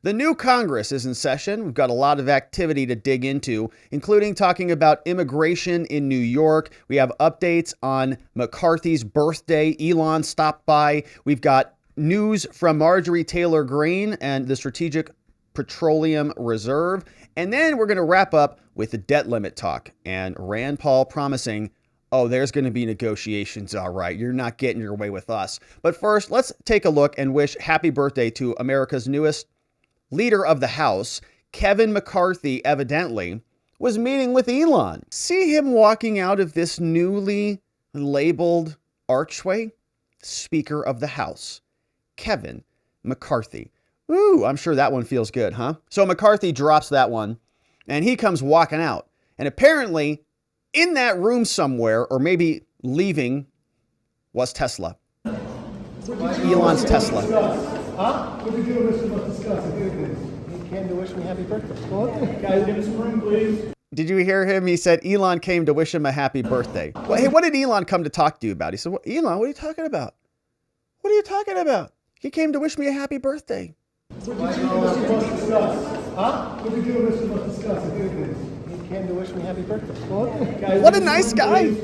The new Congress is in session. We've got a lot of activity to dig into, including talking about immigration in New York. We have updates on McCarthy's birthday. Elon stopped by. We've got news from Marjorie Taylor Greene and the Strategic Petroleum Reserve. And then we're going to wrap up with the debt limit talk and Rand Paul promising, oh, there's going to be negotiations. All right. You're not getting your way with us. But first, let's take a look and wish happy birthday to America's newest Leader of the House. Kevin McCarthy evidently was meeting with Elon. See him walking out of this newly labeled archway? Speaker of the House, Kevin McCarthy. Ooh, I'm sure that one feels good, huh? So McCarthy drops that one and he comes walking out. And apparently in that room somewhere, or maybe leaving, was Tesla. Elon's Tesla. Huh? What did you wish to discuss? He came to wish me happy birthday. Okay. Guys, give us some room, please. Did you hear him? He said Elon came to wish him a happy birthday. Well, hey, what did Elon come to talk to you about? He said, well, Elon, what are you talking about? What are you talking about? He came to wish me a happy birthday. What did you wish to discuss? Huh? What did you wish to discuss? He came to wish me happy birthday. Okay. Guys, what a nice guy.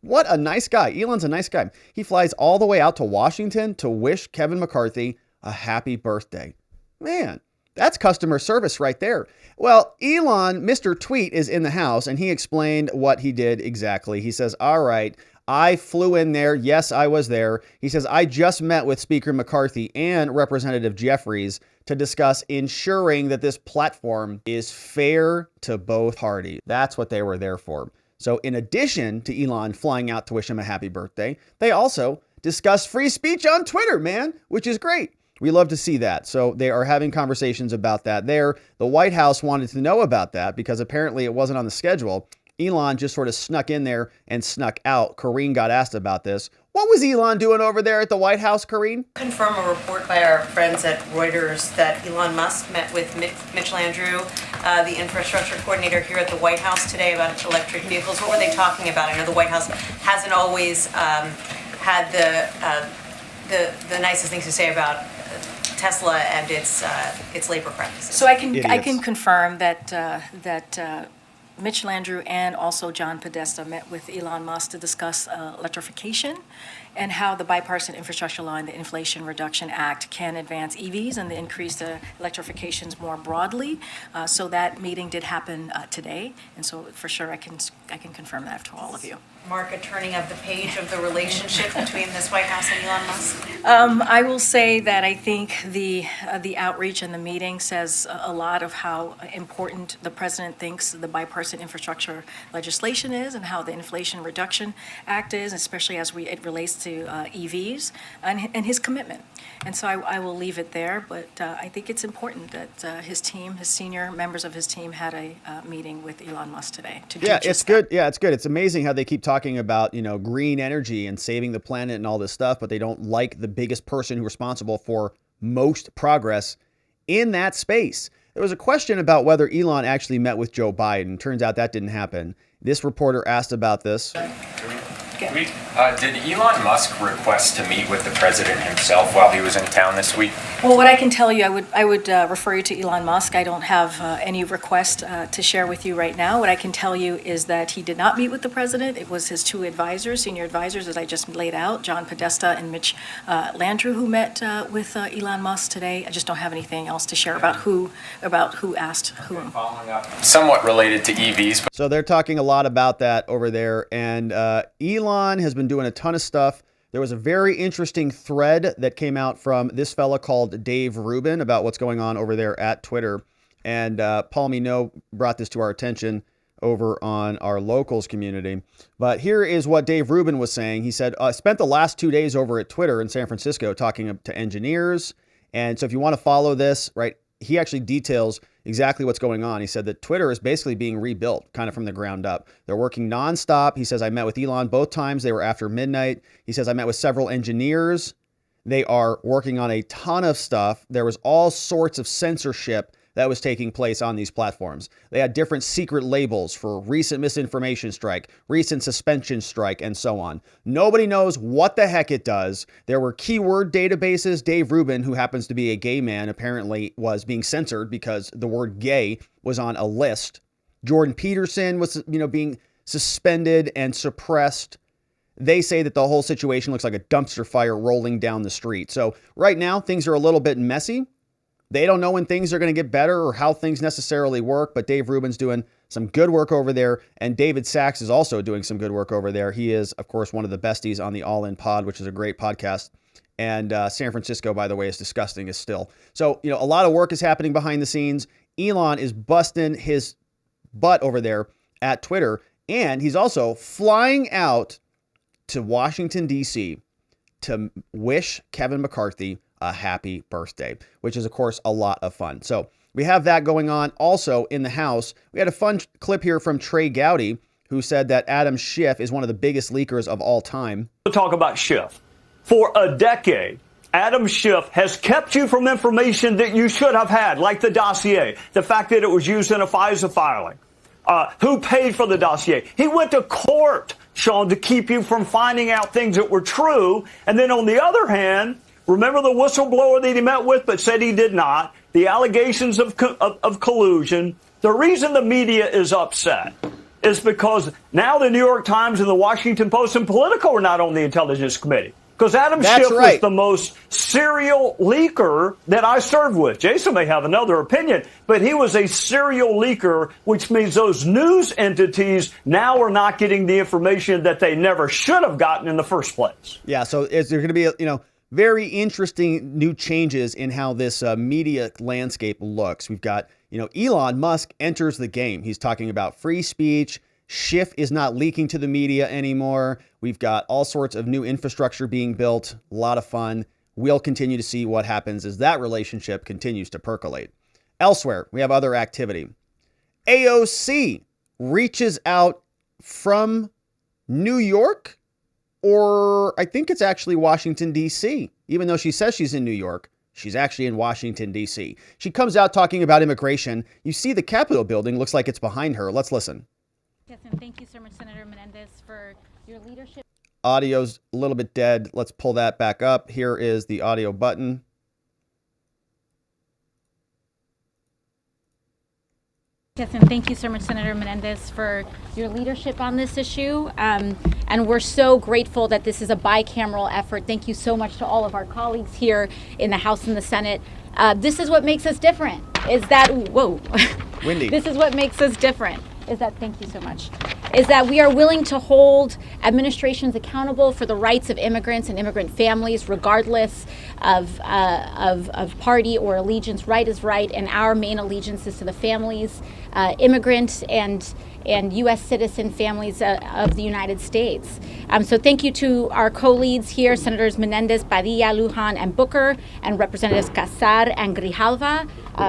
What a nice guy. Elon's a nice guy. He flies all the way out to Washington to wish Kevin McCarthy a happy birthday. Man, that's customer service right there. Well, Elon, Mr. Tweet, is in the house and he explained what he did exactly. He says, all right, I flew in there. Yes, I was there. He says, I just met with Speaker McCarthy and Representative Jeffries to discuss ensuring that this platform is fair to both parties. That's what they were there for. So in addition to Elon flying out to wish him a happy birthday, they also discussed free speech on Twitter, man, which is great. We love to see that. So they are having conversations about that there. The White House wanted to know about that because apparently it wasn't on the schedule. Elon just sort of snuck in there and snuck out. Karine got asked about this. What was Elon doing over there at the White House, Karine? Confirm a report by our friends at Reuters that Elon Musk met with Mitch Landrieu, the infrastructure coordinator here at the White House today about electric vehicles. What were they talking about? I know the White House hasn't always had the nicest things to say about Tesla and its labor practices. So I can confirm that Mitch Landrieu and also John Podesta met with Elon Musk to discuss electrification and how the bipartisan infrastructure law and the Inflation Reduction Act can advance EVs and increase the electrifications more broadly. So that meeting did happen today, and so for sure I can confirm that to all of you. Mark, a turning of the page of the relationship between this White House and Elon Musk? I will say that I think the outreach and the meeting says a lot of how important the president thinks the bipartisan infrastructure legislation is and how the Inflation Reduction Act is, especially as it relates to EVs and his commitment. And so I will leave it there, but I think it's important that his senior members of his team had a meeting with Elon Musk today. It's good. Yeah, it's good. It's amazing how they keep talking about, green energy and saving the planet and all this stuff, but they don't like the biggest person who's responsible for most progress in that space. There was a question about whether Elon actually met with Joe Biden. Turns out that didn't happen. This reporter asked about this. Did Elon Musk request to meet with the president himself while he was in town this week? Well, what I can tell you, I would refer you to Elon Musk. I don't have any request to share with you right now. What I can tell you is that he did not meet with the president. It was his two senior advisors, as I just laid out, John Podesta and Mitch Landrieu, who met with Elon Musk today. I just don't have anything else to share about who asked whom. Following up, somewhat related to EVs. So they're talking a lot about that over there, and Elon has been doing a ton of stuff. There was a very interesting thread that came out from this fella called Dave Rubin about what's going on over there at Twitter. And Paul Minot brought this to our attention over on our locals community. But here is what Dave Rubin was saying. He said, I spent the last 2 days over at Twitter in San Francisco talking to engineers. And so if you want to follow this, right, he actually details exactly what's going on. He said that Twitter is basically being rebuilt kind of from the ground up. They're working nonstop. He says, I met with Elon both times. They were after midnight. He says, I met with several engineers. They are working on a ton of stuff. There was all sorts of censorship that was taking place on these platforms. They had different secret labels for recent misinformation strike, recent suspension strike, and so on. Nobody knows what the heck it does. There were keyword databases. Dave Rubin, who happens to be a gay man, apparently was being censored because the word gay was on a list. Jordan Peterson was, being suspended and suppressed. They say that the whole situation looks like a dumpster fire rolling down the street. So right now, things are a little bit messy. They don't know when things are going to get better or how things necessarily work, but Dave Rubin's doing some good work over there, and David Sachs is also doing some good work over there. He is, of course, one of the besties on the All In Pod, which is a great podcast. And San Francisco, by the way, is disgusting as still. So, a lot of work is happening behind the scenes. Elon is busting his butt over there at Twitter, and he's also flying out to Washington, D.C. to wish Kevin McCarthy a happy birthday, which is, of course, a lot of fun. So we have that going on. Also in the House, we had a fun clip here from Trey Gowdy, who said that Adam Schiff is one of the biggest leakers of all time. We'll talk about Schiff. For a decade, Adam Schiff has kept you from information that you should have had, like the dossier, the fact that it was used in a FISA filing. Who paid for the dossier? He went to court, Sean, to keep you from finding out things that were true. And then on the other hand, remember the whistleblower that he met with but said he did not, the allegations of collusion. The reason the media is upset is because now the New York Times and the Washington Post and Politico are not on the Intelligence Committee. Because Adam Schiff was the most serial leaker that I served with. Jason may have another opinion, but he was a serial leaker, which means those news entities now are not getting the information that they never should have gotten in the first place. Yeah, so there's going to be, very interesting new changes in how this media landscape looks. We've got, Elon Musk enters the game. He's talking about free speech. Schiff is not leaking to the media anymore. We've got all sorts of new infrastructure being built. A lot of fun. We'll continue to see what happens as that relationship continues to percolate. Elsewhere, we have other activity. AOC reaches out from New York, or I think it's actually Washington, D.C. Even though she says she's in New York, she's actually in Washington, D.C. She comes out talking about immigration. You see the Capitol building looks like it's behind her. Let's listen. Yes, and thank you so much, Senator Menendez, for your leadership. Audio's a little bit dead. Let's pull that back up. Here is the audio button. Yes, and thank you so much, Senator Menendez, for your leadership on this issue. And we're so grateful that this is a bicameral effort. Thank you so much to all of our colleagues here in the House and the Senate. This is what makes us different, is that, whoa. Windy. This is what makes us different. Thank you so much, is that we are willing to hold administrations accountable for the rights of immigrants and immigrant families, regardless of party or allegiance. Right is right, and our main allegiance is to the families, immigrant and U.S. citizen families of the United States. So thank you to our co-leads here, Senators Menendez, Padilla, Lujan, and Booker, and Representatives Casar and Grijalva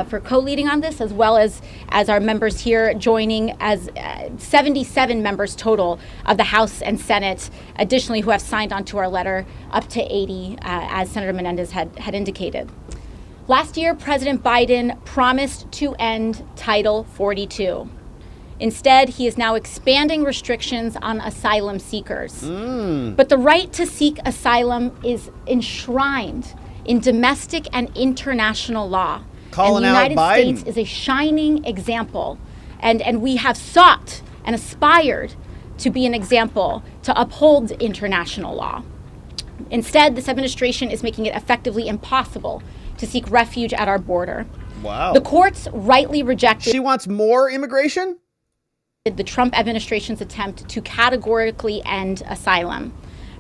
for co-leading on this, as well as our members here joining as 77 members total of the House and Senate, additionally, who have signed on to our letter, up to 80, as Senator Menendez had indicated. Last year, President Biden promised to end Title 42. Instead, he is now expanding restrictions on asylum seekers. But the right to seek asylum is enshrined in domestic and international law. Calling and the United out Biden. States is a shining example. And we have sought and aspired to be an example to uphold international law. Instead, this administration is making it effectively impossible to seek refuge at our border. Wow. The courts rightly rejected She wants more immigration? the Trump administration's attempt to categorically end asylum.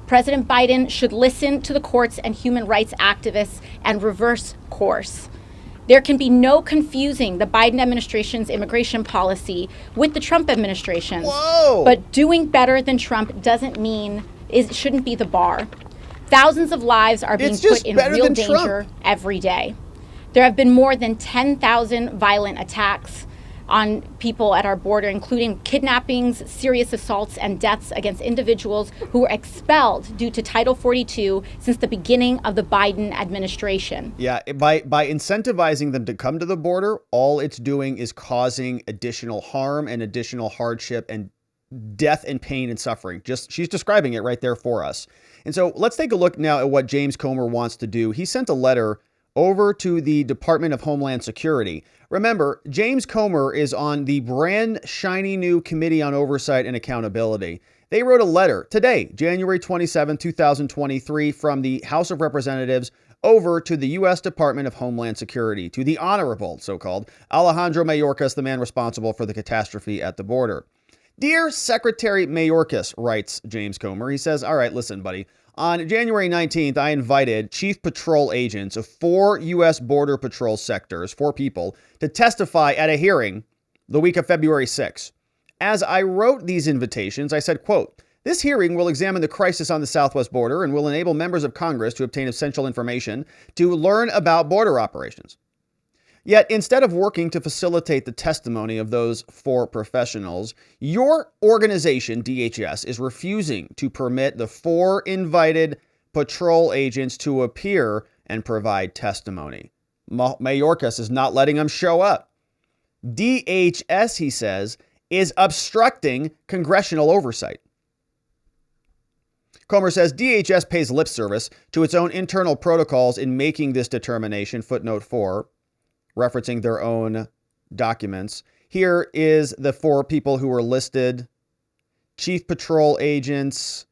President Biden should listen to the courts and human rights activists and reverse course. There can be no confusing the Biden administration's immigration policy with the Trump administration's. Whoa. But doing better than Trump doesn't mean it shouldn't be the bar. Thousands of lives are being It's just put in better real than danger Trump. every day. There have been more than 10,000 violent attacks. on people at our border, including kidnappings, serious assaults, and deaths against individuals who were expelled due to Title 42 since the beginning of the Biden administration. Yeah, by incentivizing them to come to the border, all it's doing is causing additional harm and additional hardship and death and pain and suffering. She's describing it right there for us. And so let's take a look now at what James Comer wants to do. He sent a letter over to the Department of Homeland Security. Remember, James Comer is on the brand shiny new Committee on Oversight and Accountability. They wrote a letter today, January 27, 2023, from the House of Representatives over to the U.S. Department of Homeland Security, to the Honorable, so-called, Alejandro Mayorkas, the man responsible for the catastrophe at the border. Dear Secretary Mayorkas, writes James Comer, he says, all right, listen, buddy. On January 19th, I invited Chief Patrol agents of 4 U.S. Border Patrol sectors, 4 people, to testify at a hearing the week of February 6th. As I wrote these invitations, I said, quote, this hearing will examine the crisis on the southwest border and will enable members of Congress to obtain essential information to learn about border operations. Yet, instead of working to facilitate the testimony of those 4 professionals, your organization, DHS, is refusing to permit the 4 invited patrol agents to appear and provide testimony. Mayorkas is not letting them show up. DHS, he says, is obstructing congressional oversight. Comer says DHS pays lip service to its own internal protocols in making this determination, footnote 4. Referencing their own documents. Here is the 4 people who were listed. Chief Patrol agents.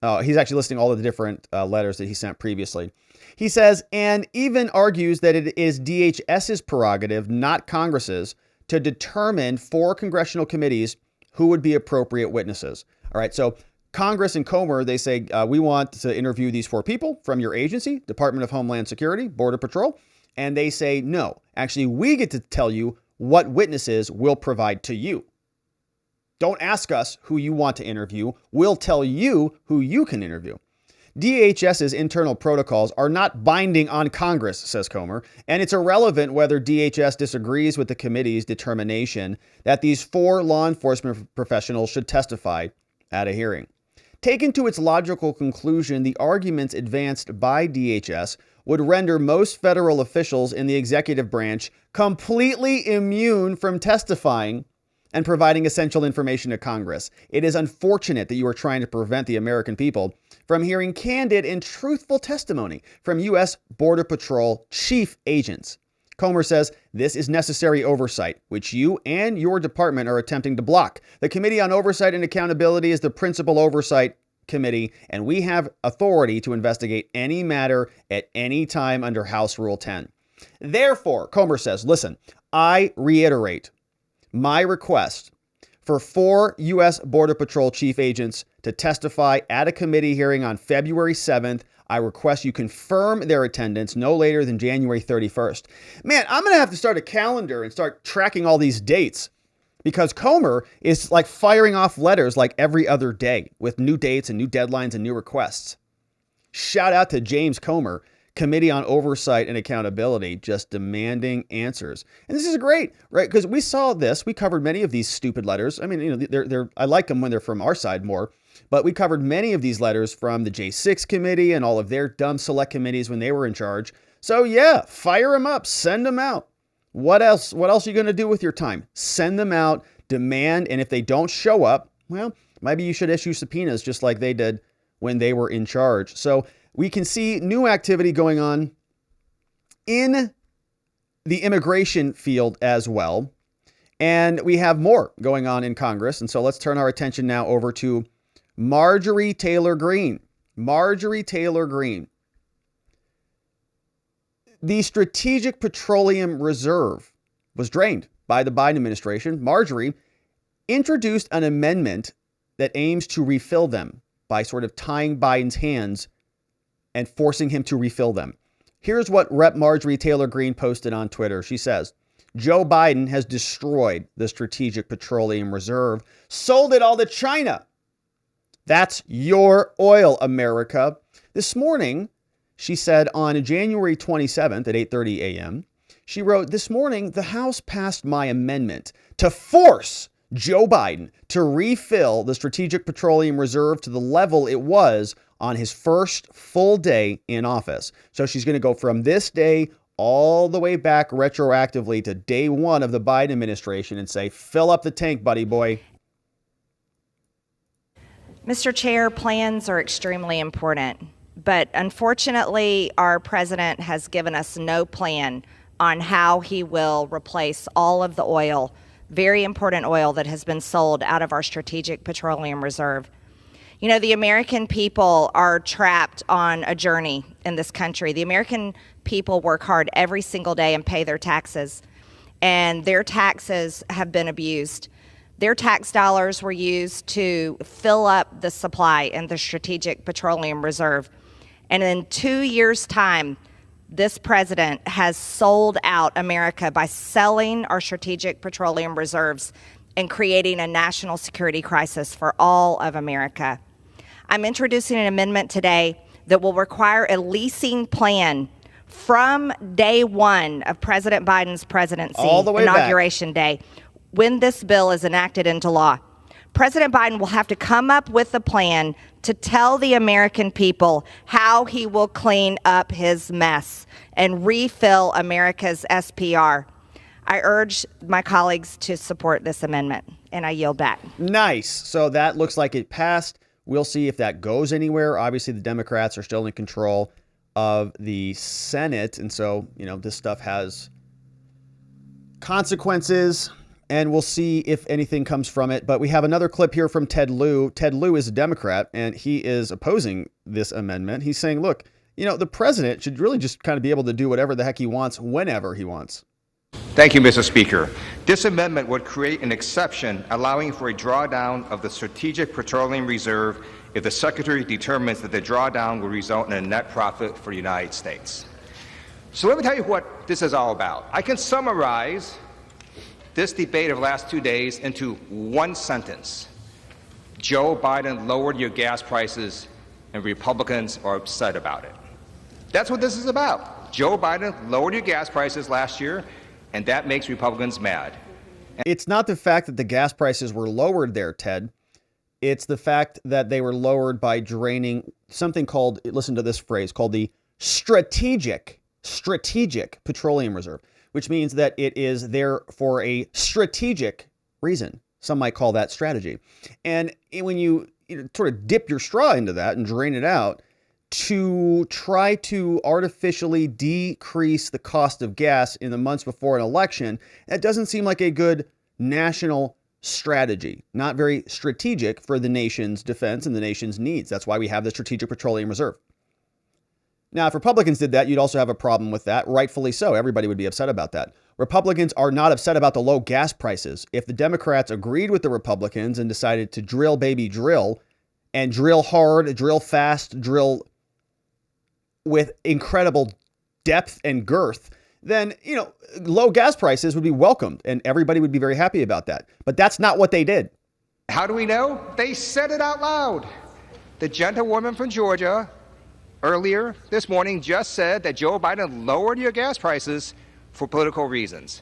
Oh, he's actually listing all of the different letters that he sent previously. He says, and even argues that it is DHS's prerogative, not Congress's, to determine for congressional committees who would be appropriate witnesses. All right, so Congress and Comer, they say, we want to interview these 4 people from your agency, Department of Homeland Security, Border Patrol. And they say, no, actually, we get to tell you what witnesses we'll provide to you. Don't ask us who you want to interview. We'll tell you who you can interview. DHS's internal protocols are not binding on Congress, says Comer, and it's irrelevant whether DHS disagrees with the committee's determination that these 4 law enforcement professionals should testify at a hearing. Taken to its logical conclusion, the arguments advanced by DHS would render most federal officials in the executive branch completely immune from testifying and providing essential information to Congress. It is unfortunate that you are trying to prevent the American people from hearing candid and truthful testimony from U.S. Border Patrol chief agents. Comer says this is necessary oversight, which you and your department are attempting to block. The Committee on Oversight and Accountability is the principal oversight committee, and we have authority to investigate any matter at any time under House Rule 10. Therefore, Comer says, listen, I reiterate my request for 4 U.S. Border Patrol chief agents to testify at a committee hearing on February 7th. I request you confirm their attendance no later than January 31st. Man, I'm going to have to start a calendar and start tracking all these dates because Comer is like firing off letters like every other day with new dates and new deadlines and new requests. Shout out to James Comer, Committee on Oversight and Accountability, just demanding answers. And this is great, right? Because we saw this. We covered many of these stupid letters. I mean, you know, I like them when they're from our side more. But we covered many of these letters from the J6 committee and all of their dumb select committees when they were in charge. So yeah, fire them up, send them out. What else are you going to do with your time? Send them out, demand, and if they don't show up, well, maybe you should issue subpoenas just like they did when they were in charge. So we can see new activity going on in the immigration field as well. And we have more going on in Congress. And so let's turn our attention now over to Marjorie Taylor Greene. Marjorie Taylor Greene. The Strategic Petroleum Reserve was drained by the Biden administration. Marjorie introduced an amendment that aims to refill them by sort of tying Biden's hands and forcing him to refill them. Here's what Rep. Marjorie Taylor Greene posted on Twitter. She says, Joe Biden has destroyed the Strategic Petroleum Reserve, sold it all to China. That's your oil, America. This morning, she said on January 27th at 8:30 a.m., She wrote, "This morning, the House passed my amendment to force Joe Biden to refill the Strategic Petroleum Reserve to the level it was on his first full day in office." So she's going to go from this day all the way back retroactively to day one of the Biden administration and say, fill up the tank, buddy boy. Mr. Chair, plans are extremely important, but unfortunately, our president has given us no plan on how he will replace all of the oil, very important oil, that has been sold out of our Strategic Petroleum Reserve. You know, the American people are trapped on a journey in this country. The American people work hard every single day and pay their taxes, and their taxes have been abused. Their tax dollars were used to fill up the supply in the Strategic Petroleum Reserve. And in 2 years' time, this president has sold out America by selling our Strategic Petroleum Reserves and creating a national security crisis for all of America. I'm introducing an amendment today that will require a leasing plan from day one of President Biden's presidency, all the way inauguration day, when this bill is enacted into law. President Biden will have to come up with a plan to tell the American people how he will clean up his mess and refill America's SPR. I urge my colleagues to support this amendment, and I yield back. Nice. So that looks like it passed. We'll see if that goes anywhere. Obviously, the Democrats are still in control of the Senate. And so, you know, this stuff has consequences, and we'll see if anything comes from it. But we have another clip here from Ted Lieu. Ted Lieu is a Democrat, and he is opposing this amendment. He's saying, look, you know, the president should really just kind of be able to do whatever the heck he wants whenever he wants. Thank you, Mr. Speaker. This amendment would create an exception allowing for a drawdown of the Strategic Petroleum Reserve if the Secretary determines that the drawdown will result in a net profit for the United States. So let me tell you what this is all about. I can summarize this debate of the last 2 days into one sentence. Joe Biden lowered your gas prices, and Republicans are upset about it. That's what this is about. Joe Biden lowered your gas prices last year, and that makes Republicans mad. It's not the fact that the gas prices were lowered there, Ted. It's the fact that they were lowered by draining something called, listen to this phrase, called the Strategic Petroleum Reserve, which means that it is there for a strategic reason. Some might call that strategy. And when you sort of dip your straw into that and drain it out, to try to artificially decrease the cost of gas in the months before an election, that doesn't seem like a good national strategy. Not very strategic for the nation's defense and the nation's needs. That's why we have the Strategic Petroleum Reserve. Now, if Republicans did that, you'd also have a problem with that. Rightfully so. Everybody would be upset about that. Republicans are not upset about the low gas prices. If the Democrats agreed with the Republicans and decided to drill, baby, drill, and drill hard, drill fast, drill with incredible depth and girth, then, you know, low gas prices would be welcomed and everybody would be very happy about that. But that's not what they did. How do we know? They said it out loud. The gentlewoman from Georgia earlier this morning just said that Joe Biden lowered your gas prices for political reasons.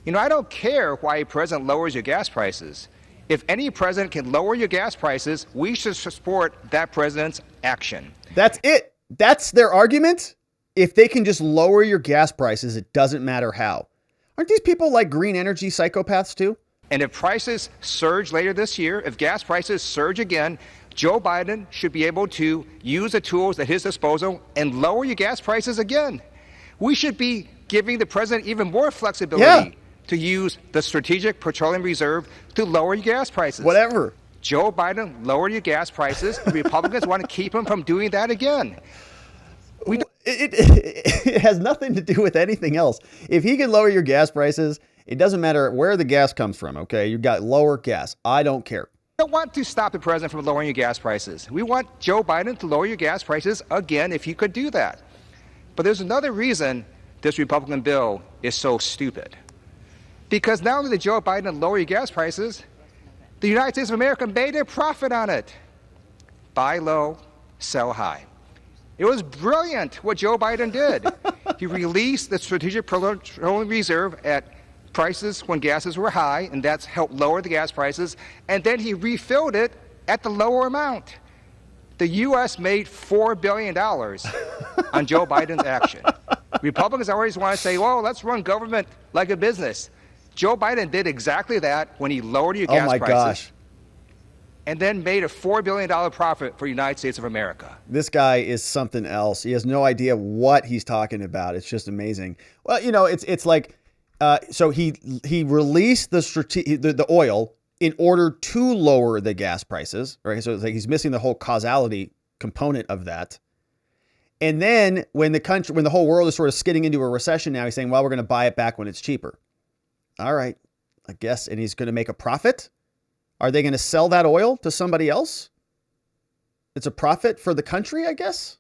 You know, I don't care why a president lowers your gas prices. If any president can lower your gas prices, we should support that president's action. That's it. That's their argument. If they can just lower your gas prices, it doesn't matter how. Aren't these people like green energy psychopaths too? And if prices surge later this year, if gas prices surge again, Joe Biden should be able to use the tools at his disposal and lower your gas prices again. We should be giving the president even more flexibility to use the Strategic Petroleum Reserve to lower your gas prices. Whatever. Joe Biden lowered your gas prices. The Republicans want to keep him from doing that again. It has nothing to do with anything else. If he can lower your gas prices, it doesn't matter where the gas comes from, okay? You got lower gas. I don't care. We don't want to stop the president from lowering your gas prices. We want Joe Biden to lower your gas prices again if he could do that. But there's another reason this Republican bill is so stupid. Because not only did Joe Biden lower your gas prices, the United States of America made a profit on it. Buy low, sell high. It was brilliant what Joe Biden did. He released the Strategic Petroleum Reserve at prices when gases were high, and that's helped lower the gas prices. And then he refilled it at the lower amount. The U.S. made $4 billion on Joe Biden's action. Republicans always want to say, well, let's run government like a business. Joe Biden did exactly that when he lowered your gas prices. Gosh. And then made a $4 billion profit for the United States of America. This guy is something else. He has no idea what he's talking about. It's just amazing. Well, you know, it's like, so he released the oil in order to lower the gas prices, right? So it's like he's missing the whole causality component of that. And then when the whole world is sort of skidding into a recession now, he's saying, well, we're going to buy it back when it's cheaper. All right, I guess. And he's going to make a profit. Are they going to sell that oil to somebody else? It's a profit for the country, I guess.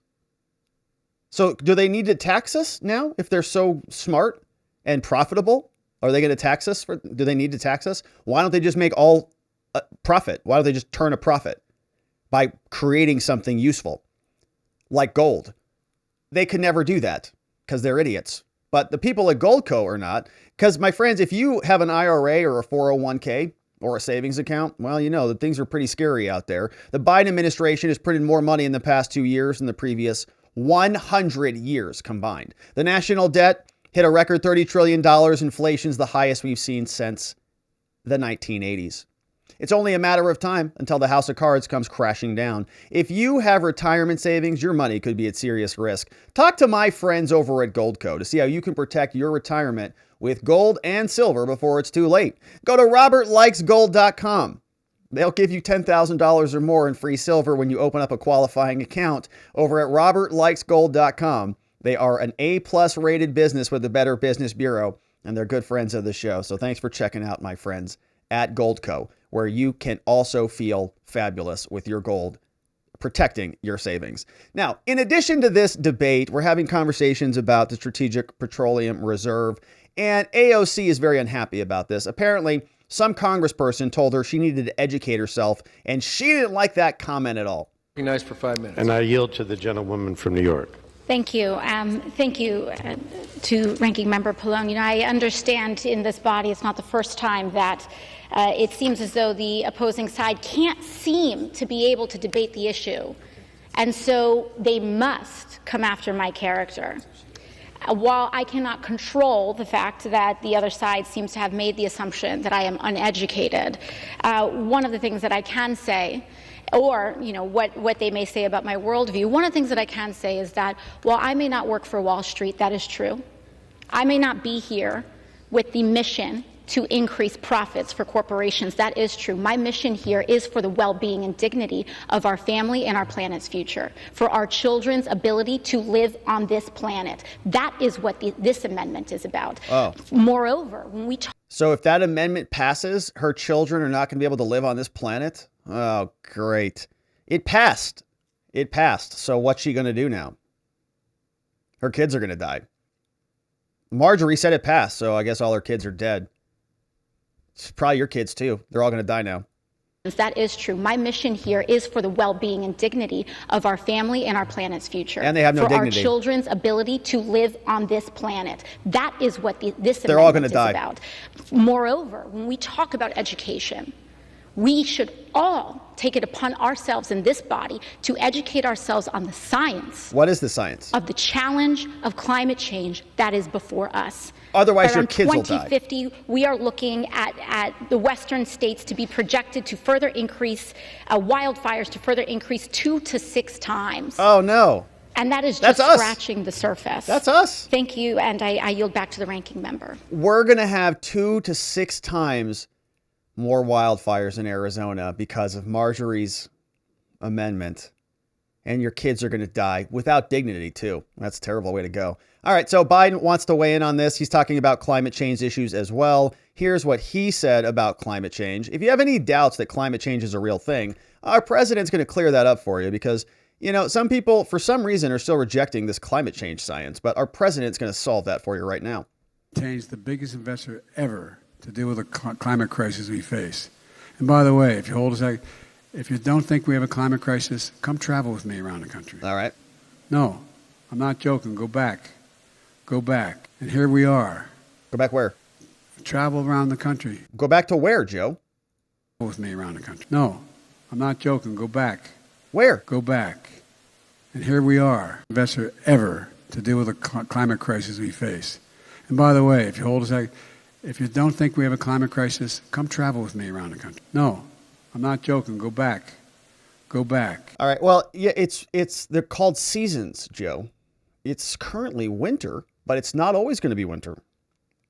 So do they need to tax us now if they're so smart and profitable? Are they going to tax us? Do they need to tax us? Why don't they just make all profit? Why don't they just turn a profit by creating something useful like gold? They could never do that because they're idiots. But the people at Goldco are not. Because, my friends, if you have an IRA or a 401k or a savings account, well, you know that things are pretty scary out there. The Biden administration has printed more money in the past 2 years than the previous 100 years combined. The national debt hit a record $30 trillion. Inflation's the highest we've seen since the 1980s. It's only a matter of time until the house of cards comes crashing down. If you have retirement savings, your money could be at serious risk. Talk to my friends over at Goldco to see how you can protect your retirement with gold and silver before it's too late. Go to robertlikesgold.com. They'll give you $10,000 or more in free silver when you open up a qualifying account over at robertlikesgold.com. They are an A+ rated business with the Better Business Bureau, and they're good friends of the show. So thanks for checking out my friends at Goldco, where you can also feel fabulous with your gold, protecting your savings. Now, in addition to this debate, we're having conversations about the Strategic Petroleum Reserve, and AOC is very unhappy about this. Apparently, some congressperson told her she needed to educate herself, and she didn't like that comment at all. Recognized for 5 minutes. And I yield to the gentlewoman from New York. Thank you. Thank you to Ranking Member Pallone. You know, I understand in this body it's not the first time that it seems as though the opposing side can't seem to be able to debate the issue. And so they must come after my character. While I cannot control the fact that the other side seems to have made the assumption that I am uneducated, one of the things that I can say, or you know what they may say about my worldview, one of the things that I can say is that while I may not work for Wall Street, that is true. I may not be here with the mission to increase profits for corporations. That is true. My mission here is for the well-being and dignity of our family and our planet's future, for our children's ability to live on this planet. That is what this amendment is about. Oh. Moreover, when we talk... So if that amendment passes, her children are not going to be able to live on this planet? Oh, great. It passed. It passed. So what's she going to do now? Her kids are going to die. Marjorie said it passed, so I guess all her kids are dead. It's probably your kids, too. They're all going to die now. That is true. My mission here is for the well-being and dignity of our family and our planet's future. And they have no dignity. For our children's ability to live on this planet. That is what this They're all amendment gonna is die. about. Moreover, when we talk about education, we should all take it upon ourselves in this body to educate ourselves on the science. What is the science? Of the challenge of climate change that is before us. Otherwise, But your on kids will die. 2050, we are looking at the western states to be projected to further increase, wildfires to further increase 2 to 6 times. Oh, no. And that is That's just us. scratching the surface. That's us. Thank you, and I yield back to the ranking member. We're going to have 2 to 6 times more wildfires in Arizona because of Marjorie's amendment. And your kids are going to die without dignity, too. That's a terrible way to go. All right, so Biden wants to weigh in on this. He's talking about climate change issues as well. Here's what he said about climate change. If you have any doubts that climate change is a real thing, our president's going to clear that up for you because, you know, some people, for some reason, are still rejecting this climate change science. But our president's going to solve that for you right now. Change the biggest investor ever to deal with the climate crisis we face. And by the way, if you hold a second, if you don't think we have a climate crisis, come travel with me around the country. All right. No, I'm not joking. Go back. go back. And here we are. Go back where? Travel around the country. Go back to where, Joe? With me around the country. No, I'm not joking. Go back. Where? Go back. And here we are. Investor ever to deal with the climate crisis we face. And by the way, if you don't think we have a climate crisis, come travel with me around the country. No, I'm not joking. Go back. Go back. All right. Well, yeah, they're called seasons, Joe. It's currently winter, but it's not always going to be winter.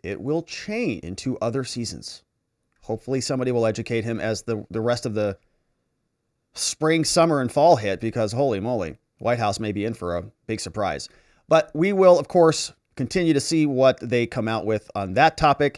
It will change into other seasons. Hopefully somebody will educate him as the rest of the spring, summer, and fall hit, because holy moly, White House may be in for a big surprise. But we will, of course, continue to see what they come out with on that topic.